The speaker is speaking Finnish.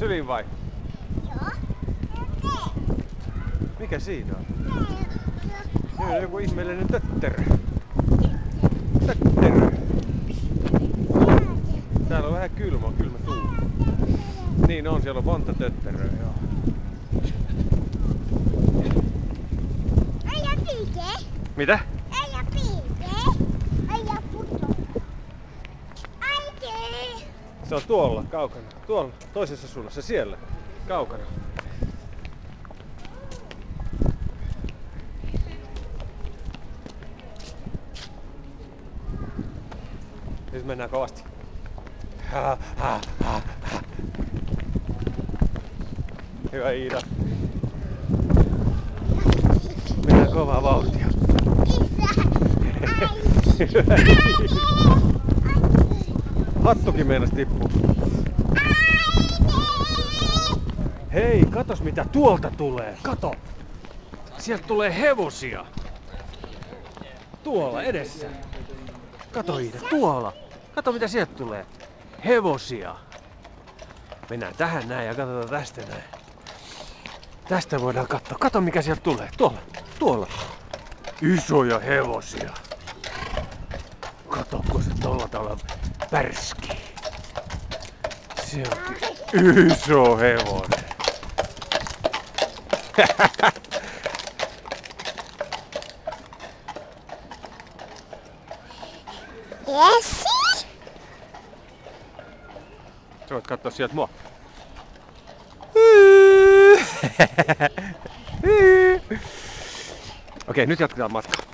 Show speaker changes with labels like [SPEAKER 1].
[SPEAKER 1] syliin vai?
[SPEAKER 2] Joo.
[SPEAKER 1] Mikä siinä on? Siinä on joku ihmeellinen tötterö. Tötterö. Täällä on vähän kylmä tuuli. Niin on, siellä on monta tötteröä, joo.
[SPEAKER 2] Äijä piike.
[SPEAKER 1] Mitä?
[SPEAKER 2] Äijä piike. Äijä puto. Äiti.
[SPEAKER 1] Se on tuolla, kaukana. Tuolla, toisessa suunnassa, siellä. Kaukana. Nyt mennään kovasti. Hyvä Iida. Mennään kovaa vauhtia. Hattukin meinas tippuu. Hei, katos mitä tuolta tulee. Kato. Sieltä tulee hevosia. Tuolla edessä. Kato Iida, tuolla. Kato mitä sieltä tulee. Hevosia. Mennään tähän näin ja katsotaan tästä näin. Tästä voidaan katsoa. Kato mikä sieltä tulee. Tuolla. Tuolla. Isoja hevosia. Kato kun se tolla tavalla pärskii. Se onkin iso hevonen.
[SPEAKER 2] Jessi?
[SPEAKER 1] Sä voit katsoa sieltä mua. Okei, nyt jatketaan matkaa.